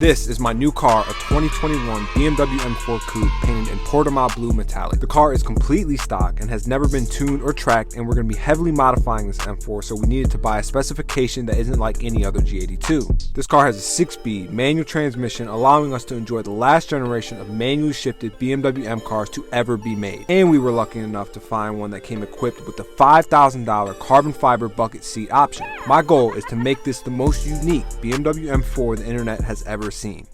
This is my new car, a 2021 BMW M4 Coupe painted in Portimao Blue Metallic. The car is completely stock and has never been tuned or tracked, and we're going to be heavily modifying this M4, so we needed to buy a specification that isn't like any other G82. This car has a 6-speed manual transmission, allowing us to enjoy the last generation of manually shifted BMW M cars to ever be made. And we were lucky enough to find one that came equipped with the $5,000 carbon fiber bucket seat option. My goal is to make this the most unique BMW M4 the internet has ever seen.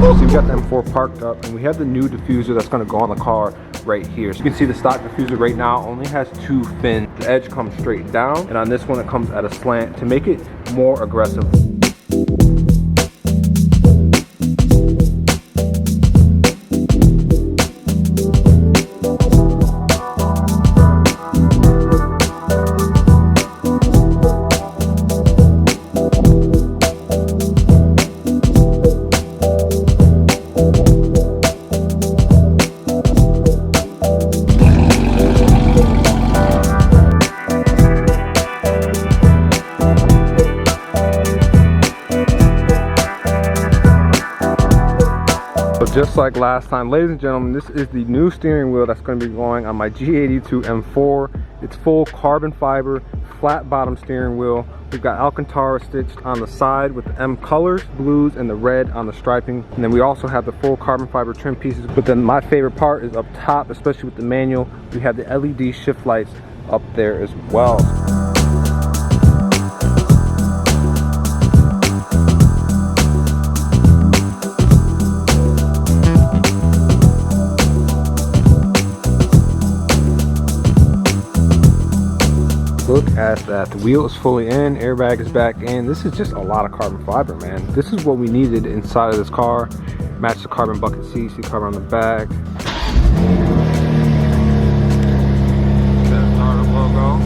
So we got the M4 parked up, and we have the new diffuser that's going to go on the car right here. So you can see the stock diffuser right now only has 2 fins. The edge comes straight down, and on this one it comes at a slant to make it more aggressive. Just like last time, ladies and gentlemen, this is the new steering wheel that's going to be going on my G82 M4. It's full carbon fiber, flat bottom steering wheel. We've got Alcantara stitched on the side with the M colors, blues, and the red on the striping. And then we also have the full carbon fiber trim pieces. But then my favorite part is up top, especially with the manual. We have the LED shift lights up there as well. Look at that, the wheel is fully in, airbag is back in. This is just a lot of carbon fiber, man. This is what we needed inside of this car. Match the carbon bucket seat, see carbon on the back. Startup logo.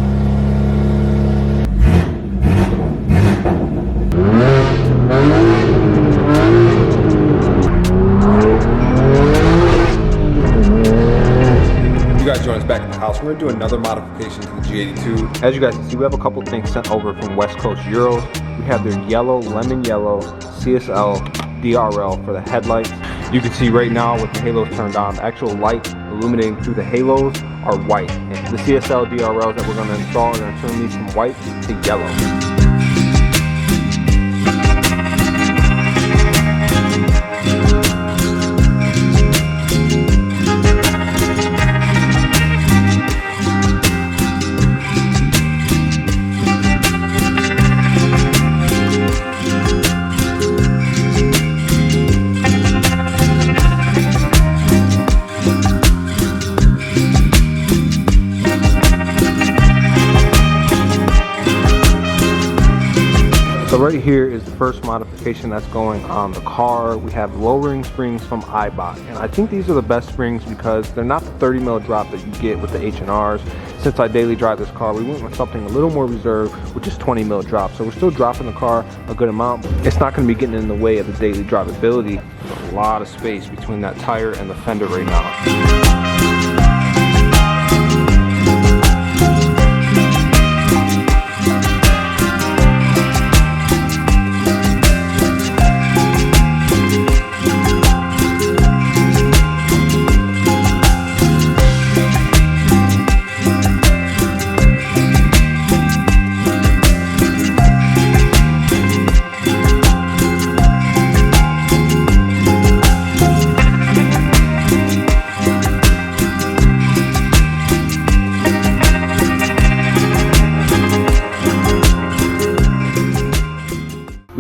You guys join us back in the house. We're gonna do another modification to the G82. As you guys can see, we have a couple things sent over from West Coast Euros. We have their yellow, lemon yellow CSL DRL for the headlights. You can see right now with the halos turned on, the actual light illuminating through the halos are white. And the CSL DRLs that we're gonna install are gonna turn these from white to yellow. So right here is the first modification that's going on the car. We have lowering springs from Ibach, and I think these are the best springs because they're not the 30 mil drop that you get with the H&Rs. Since I daily drive this car, we went with something a little more reserved, which is 20 mil drop. So we're still dropping the car a good amount. It's not going to be getting in the way of the daily drivability. There's a lot of space between that tire and the fender right now.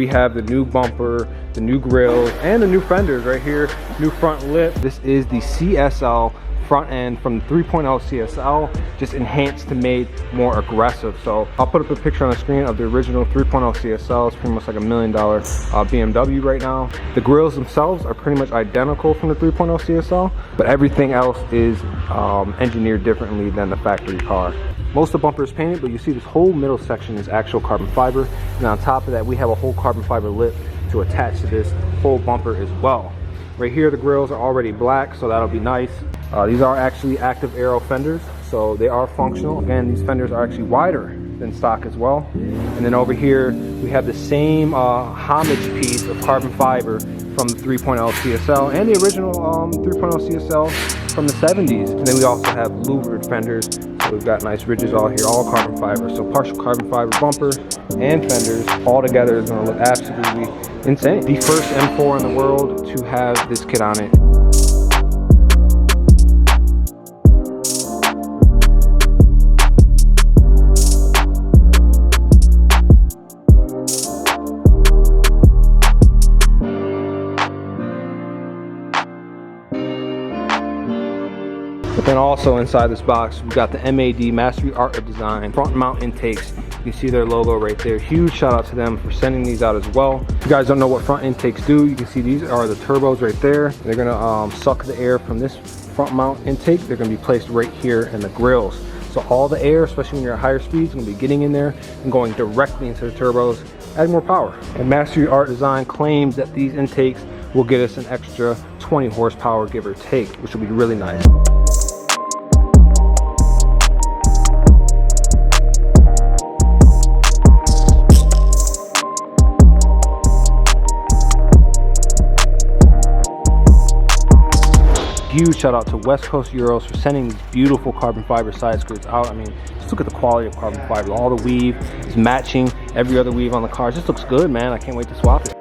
we have the new bumper, the new grills, and the new fenders right here, new front lip. This is the CSL front end from the 3.0 CSL, just enhanced to made more aggressive. So I'll put up a picture on the screen of the original 3.0 CSL. It's pretty much like $1 million BMW right now. The grills themselves are pretty much identical from the 3.0 CSL, but everything else is engineered differently than the factory car. Most of the bumper is painted, but you see this whole middle section is actual carbon fiber. And on top of that, we have a whole carbon fiber lip to attach to this whole bumper as well. Right here, the grills are already black, so that'll be nice. These are actually active aero fenders, so they are functional. Again, these fenders are actually wider than stock as well. And then over here, we have the same homage piece of carbon fiber from the 3.0 CSL and the original 3.0 CSL from the 70s. And then we also have louvered fenders. So we've got nice ridges all here, all carbon fiber. So partial carbon fiber bumper and fenders all together is gonna look absolutely insane. The first M4 in the world to have this kit on it. But then also inside this box, we've got the MAD, Mastery Art of Design, front mount intakes. You can see their logo right there. Huge shout out to them for sending these out as well. If you guys don't know what front intakes do, you can see these are the turbos right there. They're gonna suck the air from this front mount intake. They're gonna be placed right here in the grills. So all the air, especially when you're at higher speeds, is gonna be getting in there and going directly into the turbos, adding more power. And Mastery Art Design claims that these intakes will get us an extra 20 horsepower, give or take, which will be really nice. Huge shout out to West Coast Euros for sending these beautiful carbon fiber side skirts out. I mean, just look at the quality of carbon fiber. All the weave is matching every other weave on the car. It just looks good, man. I can't wait to swap it.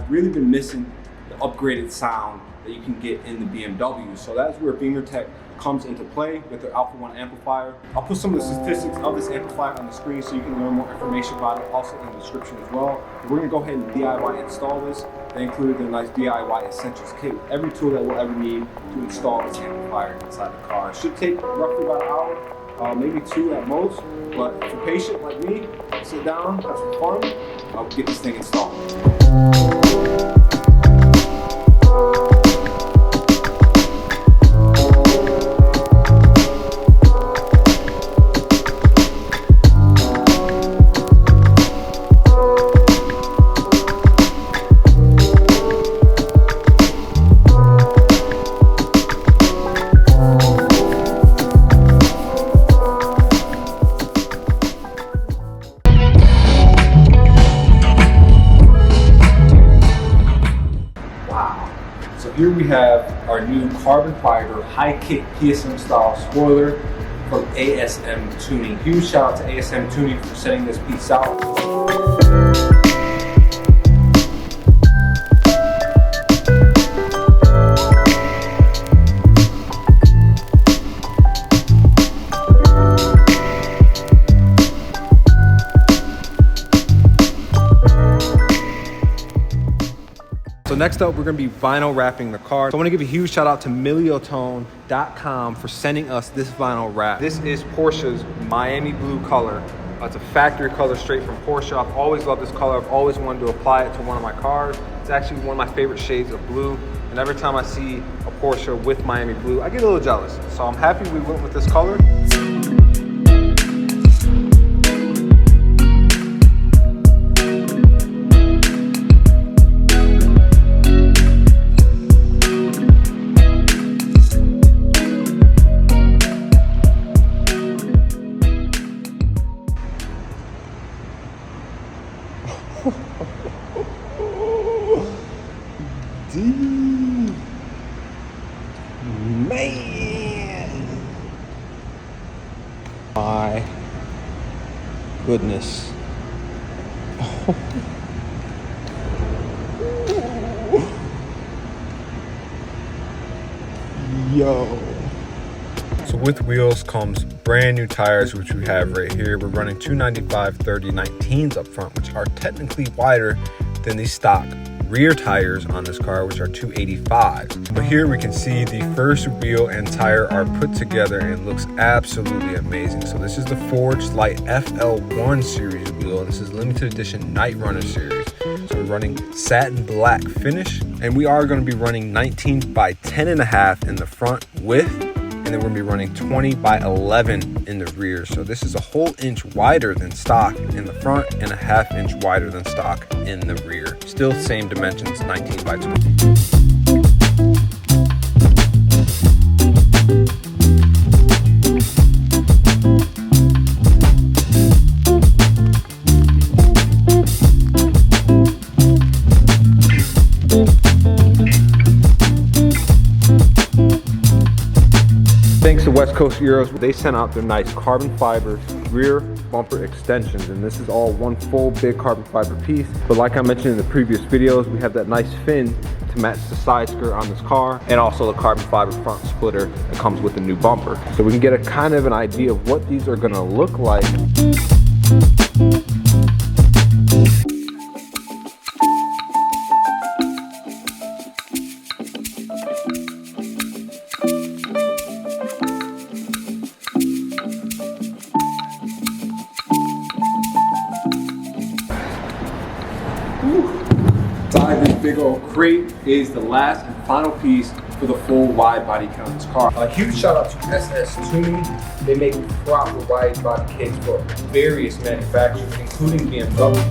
Really been missing the upgraded sound that you can get in the BMW. So that's where Beemer Tech comes into play with their Alpha 1 amplifier. I'll put some of the statistics of this amplifier on the screen so you can learn more information about it, also in the description as well. We're gonna go ahead and DIY install this. They included their nice DIY Essentials kit with every tool that we'll ever need to install this amplifier inside the car. It should take roughly about an hour, maybe 2 at most. But if you're patient like me, sit down, have some fun, I'll get this thing installed. Here we have our new carbon fiber high kick PSM style spoiler from ASM Tuning. Huge shout out to ASM Tuning for sending this piece out. So next up, we're gonna be vinyl wrapping the car. So I wanna give a huge shout out to Miliotone.com for sending us this vinyl wrap. This is Porsche's Miami blue color. It's a factory color straight from Porsche. I've always loved this color. I've always wanted to apply it to one of my cars. It's actually one of my favorite shades of blue. And every time I see a Porsche with Miami blue, I get a little jealous. So I'm happy we went with this color. goodness. Yo. So with wheels comes brand new tires, which we have right here. We're running 295/30/19s up front, which are technically wider than the stock rear tires on this car, which are 285s. But here we can see the first wheel and tire are put together and it looks absolutely amazing. So this is the Forged Light FL1 series wheel. This is limited edition Night Runner series. So we're running satin black finish, and we are going to be running 19x10.5 in the front width, and then we're going to be running 20x11 in the rear. So this is a whole inch wider than stock in the front and a ½ inch wider than stock in the rear. Still same dimensions, 19x20. Thanks to West Coast Euros, they sent out their nice carbon fiber rear bumper extensions, and this is all one full big carbon fiber piece. But like I mentioned in the previous videos, we have that nice fin to match the side skirt on this car, and also the carbon fiber front splitter that comes with the new bumper. So we can get a kind of an idea of what these are gonna look like. Inside this big old crate is the last and final piece for the full wide body kit on this car. A huge shout out to SS Tuning. They make proper wide body kits for various manufacturers, including BMW.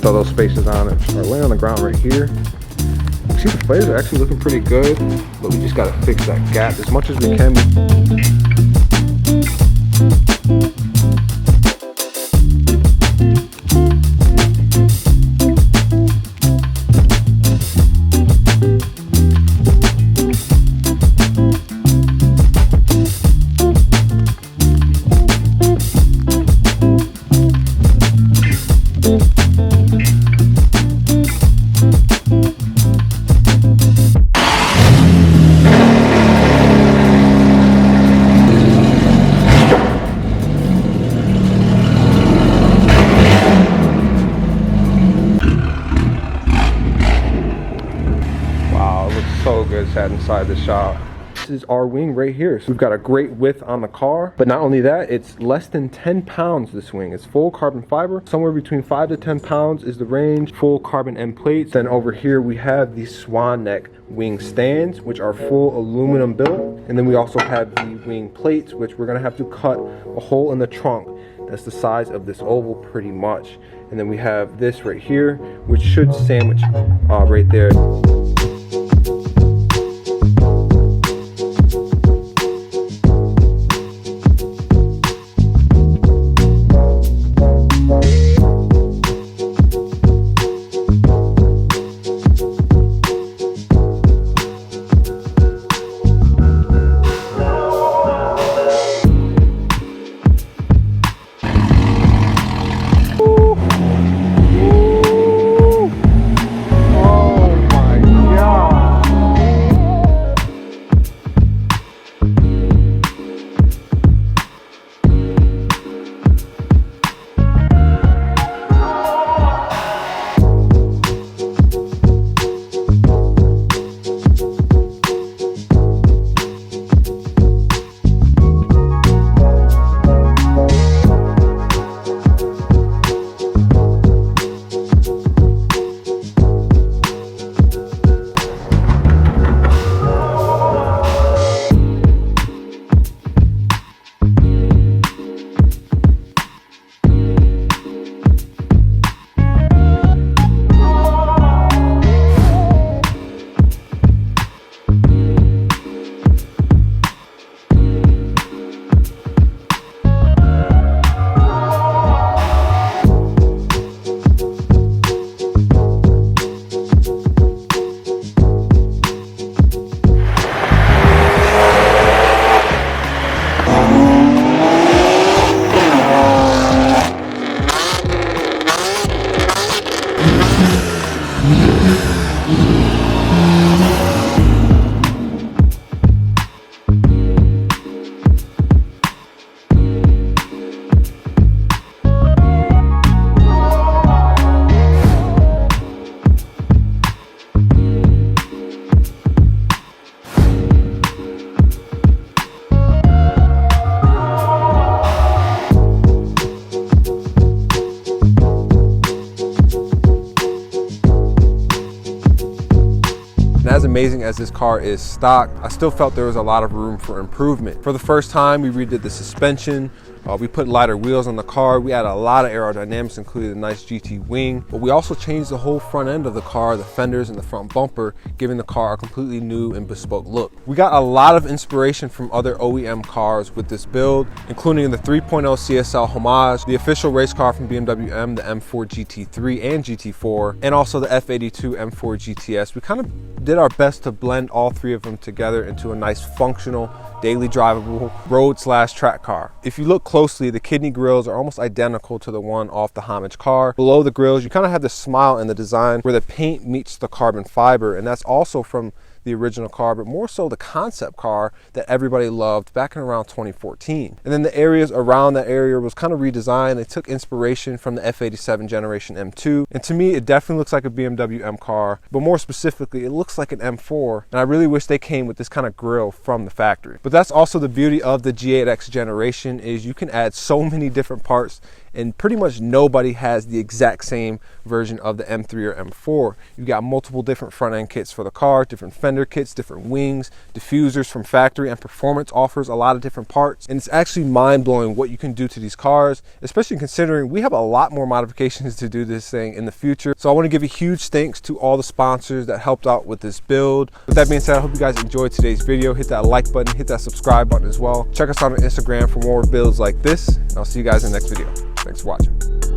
Throw those spaces on it. Are laying on the ground right here. You see the flares are actually looking pretty good, but we just gotta fix that gap as much as we can. So good sat inside the shop. This is our wing right here. So we've got a great width on the car, but not only that, it's less than 10 pounds this wing. It's full carbon fiber. Somewhere between 5 to 10 pounds is the range. Full carbon end plates. Then over here we have the Swan neck wing stands, which are full aluminum built. And then we also have the wing plates, which we're gonna have to cut a hole in the trunk. That's the size of this oval pretty much. And then we have this right here, which should sandwich right there. As amazing as this car is stock, I still felt there was a lot of room for improvement. For the first time, we redid the suspension. We put lighter wheels on the car. We added a lot of aerodynamics, including a nice GT wing, but we also changed the whole front end of the car, the fenders and the front bumper, giving the car a completely new and bespoke look. We got a lot of inspiration from other OEM cars with this build, including the 3.0 CSL homage, the official race car from BMW M, the M4 GT3 and GT4, and also the F82 M4 GTS. We kind of did our best to blend all three of them together into a nice functional, daily drivable road/track car. If you look closely, the kidney grills are almost identical to the one off the homage car. Below the grills, you kind of have this smile in the design where the paint meets the carbon fiber, and that's also from the original car, but more so the concept car that everybody loved back in around 2014. And then the areas around that area was kind of redesigned. They took inspiration from the F87 Generation M2. And to me, it definitely looks like a BMW M car, but more specifically, it looks like an M4. And I really wish they came with this kind of grille from the factory. But that's also the beauty of the G8X generation, is you can add so many different parts, and pretty much nobody has the exact same version of the M3 or M4. You've got multiple different front end kits for the car, different fender kits, different wings, diffusers from factory, and Performance offers a lot of different parts. And it's actually mind-blowing what you can do to these cars, especially considering we have a lot more modifications to do this thing in the future. So I want to give a huge thanks to all the sponsors that helped out with this build. With that being said, I hope you guys enjoyed today's video. Hit that like button, hit that subscribe button as well. Check us out on Instagram for more builds like this, and I'll see you guys in the next video. Thanks for watching.